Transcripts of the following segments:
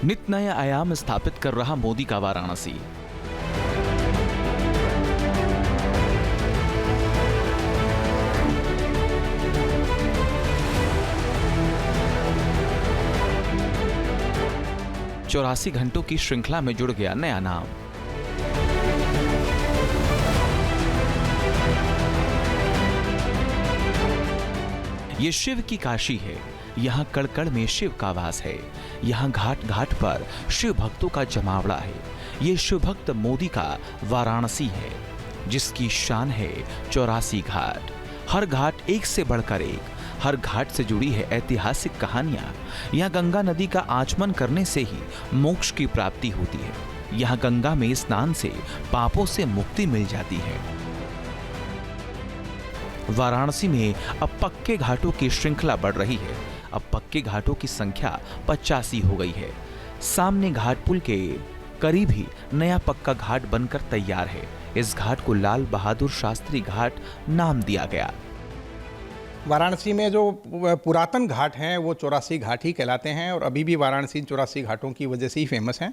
नित नया आयाम स्थापित कर रहा मोदी का वाराणसी। चौरासी घंटों की श्रृंखला में जुड़ गया नया नाम। ये शिव की काशी है। यहाँ कड़-कड़ में शिव का वास है। यहाँ घाट घाट पर शिव भक्तों का जमावड़ा है। ये शिव भक्त मोदी का वाराणसी है, जिसकी शान है 84 घाट। हर घाट एक से बढ़कर एक। हर घाट से जुड़ी है ऐतिहासिक कहानियां। यहाँ गंगा नदी का आचमन करने से ही मोक्ष की प्राप्ति होती है। यहाँ गंगा में स्नान से पापों से मुक्ति मिल जाती है। वाराणसी में अब पक्के घाटों की श्रृंखला बढ़ रही है। अब पक्के घाटों की संख्या 85 हो गई है। सामने घाट पुल के करीब ही नया पक्का घाट बनकर तैयार है। इस घाट को लाल बहादुर शास्त्री घाट नाम दिया गया। वाराणसी में जो पुरातन घाट हैं वो 84 घाट ही कहलाते हैं और अभी भी वाराणसी 84 घाटों की वजह से ही फेमस हैं।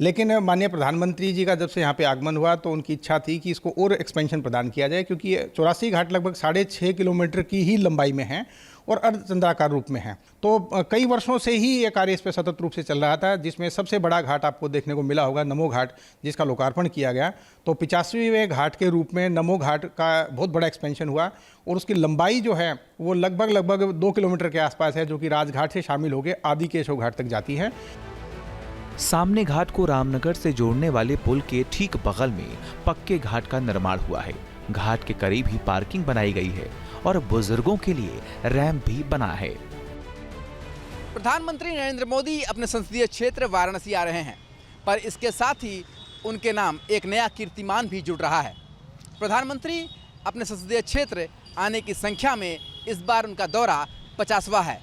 लेकिन माननीय प्रधानमंत्री जी का जब से यहाँ पे आगमन हुआ तो उनकी इच्छा थी कि इसको और एक्सपेंशन प्रदान किया जाए, क्योंकि 84 घाट लगभग 6.5 किलोमीटर की ही लंबाई में हैं और अर्धचंद्राकार रूप में हैं। तो कई वर्षों से ही ये कार्य इस पर सतत रूप से चल रहा था, जिसमें सबसे बड़ा घाट आपको देखने को मिला होगा नमो घाट, जिसका लोकार्पण किया गया। तो 85वें घाट के रूप में नमो घाट का बहुत बड़ा एक्सपेंशन हुआ और उसकी लंबाई जो है वो लगभग 2 किलोमीटर के आसपास है, जो कि राजघाट से शामिल होकर आदि केशव घाट तक जाती है। सामने घाट को रामनगर से जोड़ने वाले पुल के ठीक बगल में पक्के घाट का निर्माण हुआ है। घाट के करीब ही पार्किंग बनाई गई है और बुजुर्गों के लिए रैंप भी बना है। प्रधानमंत्री नरेंद्र मोदी अपने संसदीय क्षेत्र वाराणसी आ रहे हैं, पर इसके साथ ही उनके नाम एक नया कीर्तिमान भी जुड़ रहा है। प्रधानमंत्री अपने संसदीय क्षेत्र आने की संख्या में इस बार उनका दौरा 50वां है।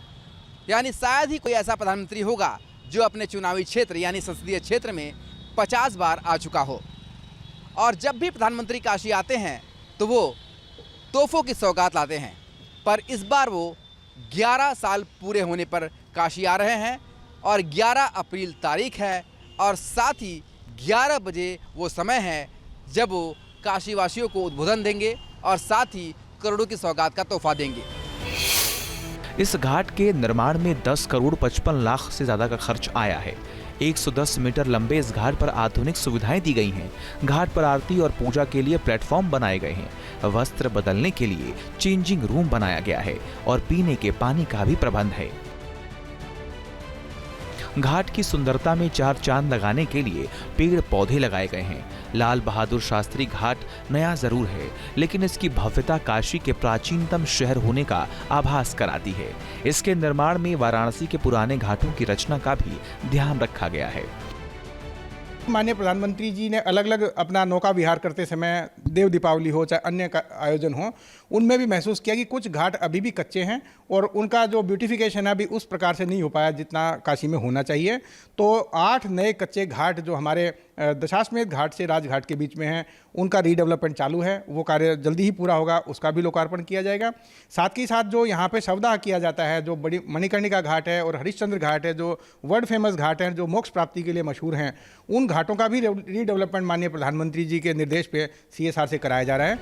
यानी शायद ही कोई ऐसा प्रधानमंत्री होगा जो अपने चुनावी क्षेत्र यानी संसदीय क्षेत्र में 50 बार आ चुका हो। और जब भी प्रधानमंत्री काशी आते हैं तो वो तोहफों की सौगात लाते हैं, पर इस बार वो 11 साल पूरे होने पर काशी आ रहे हैं और 11 अप्रैल तारीख है और साथ ही 11 बजे वो समय है जब वो काशीवासियों को उद्बोधन देंगे और साथ ही करोड़ों की सौगात का तोहफा देंगे। इस घाट के निर्माण में 10 करोड़ 55 लाख से ज्यादा का खर्च आया है। 110 मीटर लंबे इस घाट पर आधुनिक सुविधाएं दी गई हैं। घाट पर आरती और पूजा के लिए प्लेटफॉर्म बनाए गए हैं। वस्त्र बदलने के लिए चेंजिंग रूम बनाया गया है और पीने के पानी का भी प्रबंध है। घाट की सुंदरता में 4 चांद लगाने के लिए पेड़ पौधे लगाए गए हैं। लाल बहादुर शास्त्री घाट नया जरूर है, लेकिन इसकी भव्यता काशी के प्राचीनतम शहर होने का आभास कराती है। इसके निर्माण में वाराणसी के पुराने घाटों की रचना का भी ध्यान रखा गया है। माननीय प्रधानमंत्री जी ने अलग अलग अपना नौका विहार करते समय, देव दीपावली हो चाहे अन्य आयोजन हो, उनमें भी महसूस किया कि कुछ घाट अभी भी कच्चे हैं और उनका जो ब्यूटिफिकेशन है अभी उस प्रकार से नहीं हो पाया जितना काशी में होना चाहिए। तो 8 नए कच्चे घाट जो हमारे दशाश्वमेध घाट से राजघाट के बीच में हैं, उनका रीडेवलपमेंट चालू है। वो कार्य जल्दी ही पूरा होगा, उसका भी लोकार्पण किया जाएगा। साथ ही साथ जो यहाँ पे शवदाह किया जाता है, जो बड़ी मणिकर्णिका घाट है और हरिश्चंद्र घाट है, जो वर्ल्ड फेमस घाट हैं, जो मोक्ष प्राप्ति के लिए मशहूर हैं, उन घाटों का भी रीडेवलपमेंट माननीय प्रधानमंत्री जी के निर्देश पे CSR से कराया जा रहा है।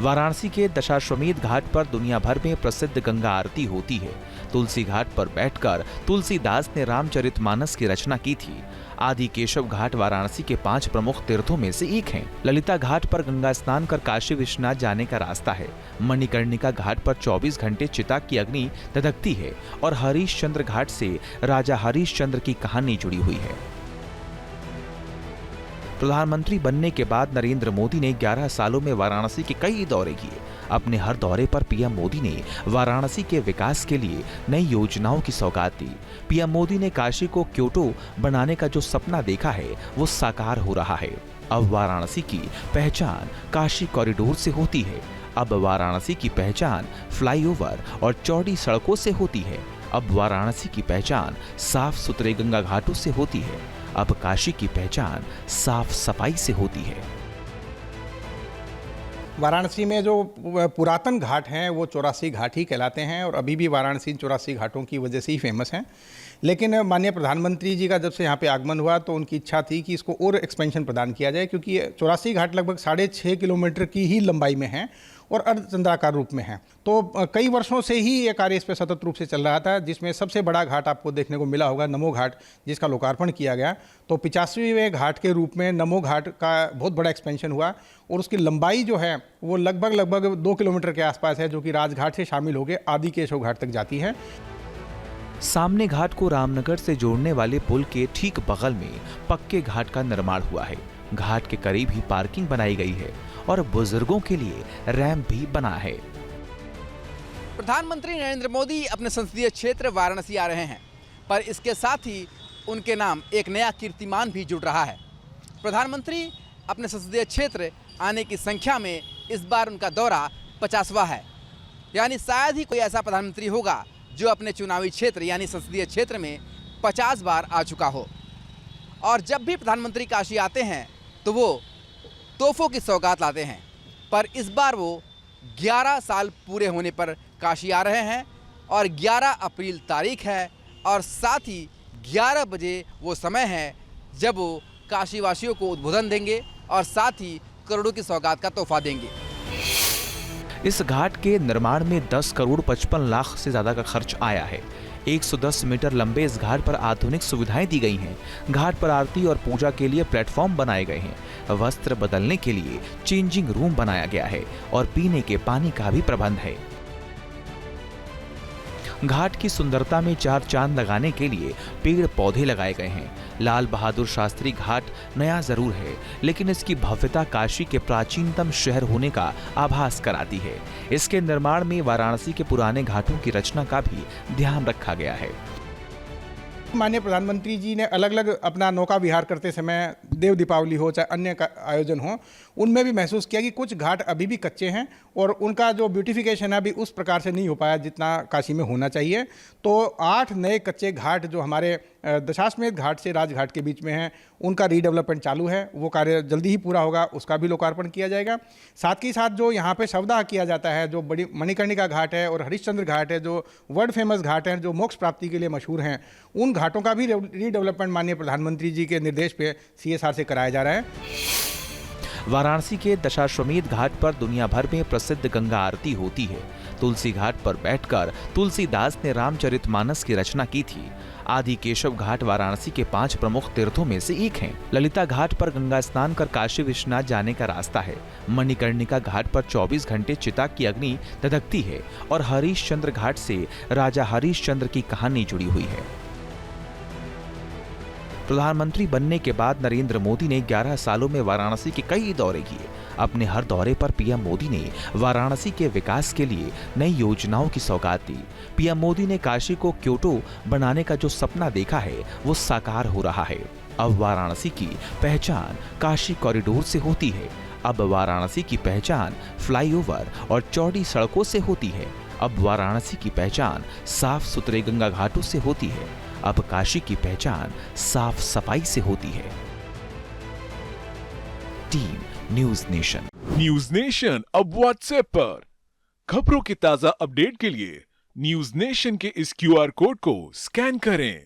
वाराणसी के दशाश्वमेध घाट पर दुनिया भर में प्रसिद्ध गंगा आरती होती है। तुलसी घाट पर बैठकर तुलसीदास ने रामचरितमानस की रचना की थी। आदि केशव घाट वाराणसी के 5 प्रमुख तीर्थों में से एक है। ललिता घाट पर गंगा स्नान कर काशी विश्वनाथ जाने का रास्ता है। मणिकर्णिका घाट पर 24 घंटे चिता की अग्नि धधकती है और हरिश्चंद्र घाट से राजा हरिश्चंद्र की कहानी जुड़ी हुई है। प्रधानमंत्री बनने के बाद नरेंद्र मोदी ने 11 सालों में वाराणसी के कई दौरे किए। अपने हर दौरे पर पीएम मोदी ने वाराणसी के विकास के लिए नई योजनाओं की सौगात दी। पीएम मोदी ने काशी को क्योटो बनाने का जो सपना देखा है वो साकार हो रहा है। अब वाराणसी की पहचान काशी कॉरिडोर से होती है। अब वाराणसी की पहचान फ्लाईओवर और चौड़ी सड़कों से होती है। अब वाराणसी की पहचान साफ सुथरे गंगा घाटों से होती है। अब काशी की पहचान साफ सफाई से होती है। वाराणसी में जो पुरातन घाट हैं वो 84 घाट ही कहलाते हैं और अभी भी वाराणसी 84 घाटों की वजह से ही फेमस हैं। लेकिन माननीय प्रधानमंत्री जी का जब से यहाँ पे आगमन हुआ तो उनकी इच्छा थी कि इसको और एक्सपेंशन प्रदान किया जाए, क्योंकि 84 घाट लगभग 6.5 किलोमीटर की ही लंबाई में हैं और अर्धचंद्राकार रूप में हैं। तो कई वर्षों से ही ये कार्य इस पर सतत रूप से चल रहा था, जिसमें सबसे बड़ा घाट आपको देखने को मिला होगा नमो घाट, जिसका लोकार्पण किया गया। तो 85वें घाट के रूप में नमो घाट का बहुत बड़ा एक्सपेंशन हुआ और उसकी लंबाई जो है वो लगभग 2 किलोमीटर के आसपास है, जो कि राजघाट से शामिल होकर आदि केशव घाट तक जाती है। सामने घाट को रामनगर से जोड़ने वाले पुल के ठीक बगल में पक्के घाट का निर्माण हुआ है। घाट के करीब ही पार्किंग बनाई गई है और बुजुर्गों के लिए रैंप भी बना है। प्रधानमंत्री नरेंद्र मोदी अपने संसदीय क्षेत्र वाराणसी आ रहे हैं, पर इसके साथ ही उनके नाम एक नया कीर्तिमान भी जुड़ रहा है। प्रधानमंत्री अपने संसदीय क्षेत्र आने की संख्या में इस बार उनका दौरा 50वां है, यानी शायद ही कोई ऐसा प्रधानमंत्री होगा जो अपने चुनावी क्षेत्र यानी संसदीय क्षेत्र में 50 बार आ चुका हो। और जब भी प्रधानमंत्री काशी आते हैं तो वो तोहफों की सौगात लाते हैं, पर इस बार वो 11 साल पूरे होने पर काशी आ रहे हैं और 11 अप्रैल तारीख है और साथ ही 11 बजे वो समय है जब वो काशीवासियों को उद्बोधन देंगे और साथ ही करोड़ों की सौगात का तोहफा देंगे। इस घाट के निर्माण में 10 करोड़ 55 लाख से ज्यादा का खर्च आया है। 110 मीटर लंबे इस घाट पर आधुनिक सुविधाएं दी गई हैं। घाट पर आरती और पूजा के लिए प्लेटफॉर्म बनाए गए हैं। वस्त्र बदलने के लिए चेंजिंग रूम बनाया गया है और पीने के पानी का भी प्रबंध है। घाट की सुंदरता में 4 चांद लगाने के लिए पेड़ पौधे लगाए गए हैं। लाल बहादुर शास्त्री घाट नया जरूर है, लेकिन इसकी भव्यता काशी के प्राचीनतम शहर होने का आभास कराती है। इसके निर्माण में वाराणसी के पुराने घाटों की रचना का भी ध्यान रखा गया है। माननीय प्रधानमंत्री जी ने अलग अलग अपना नौका विहार करते समय, देव दीपावली हो चाहे अन्य आयोजन हो, उनमें भी महसूस किया कि कुछ घाट अभी भी कच्चे हैं और उनका जो ब्यूटिफिकेशन है अभी उस प्रकार से नहीं हो पाया जितना काशी में होना चाहिए। तो 8 नए कच्चे घाट जो हमारे दशाश्वमेध घाट से राजघाट के बीच में हैं, उनका रीडेवलपमेंट चालू है। वो कार्य जल्दी ही पूरा होगा, उसका भी लोकार्पण किया जाएगा। साथ ही साथ जो यहाँ पे शवदाह किया जाता है, जो बड़ी मणिकर्णिका घाट है और हरिश्चंद्र घाट है, जो वर्ल्ड फेमस घाट हैं, जो मोक्ष प्राप्ति के लिए मशहूर हैं, उन घाटों का भी रीडेवलपमेंट माननीय प्रधानमंत्री जी के निर्देश पे CSR से कराया जा रहा है। वाराणसी के दशाश्वमेध घाट पर दुनिया भर में प्रसिद्ध गंगा आरती होती है। तुलसी घाट पर बैठकर तुलसीदास ने रामचरितमानस की रचना की थी। आदि केशव घाट वाराणसी के 5 प्रमुख तीर्थों में से एक है। ललिता घाट पर गंगा स्नान कर काशी विश्वनाथ जाने का रास्ता है। मणिकर्णिका घाट पर 24 घंटे चिता की अग्नि धधकती है और हरिश्चंद्र घाट से राजा हरिश्चंद्र की कहानी जुड़ी हुई है। प्रधानमंत्री बनने के बाद नरेंद्र मोदी ने 11 सालों में वाराणसी के कई दौरे किए। अपने हर दौरे पर पीएम मोदी ने वाराणसी के विकास के लिए नई योजनाओं की सौगात दी। पीएम मोदी ने काशी को क्योटो बनाने का जो सपना देखा है वो साकार हो रहा है। अब वाराणसी की पहचान काशी कॉरिडोर से होती है। अब वाराणसी की पहचान फ्लाईओवर और चौड़ी सड़कों से होती है। अब वाराणसी की पहचान साफ सुथरे गंगा घाटों से होती है। अब काशी की पहचान साफ सफाई से होती है। Team news nation. News nation अब व्हाट्सएप पर खबरों के ताजा अपडेट के लिए न्यूज नेशन के इस QR कोड को स्कैन करें।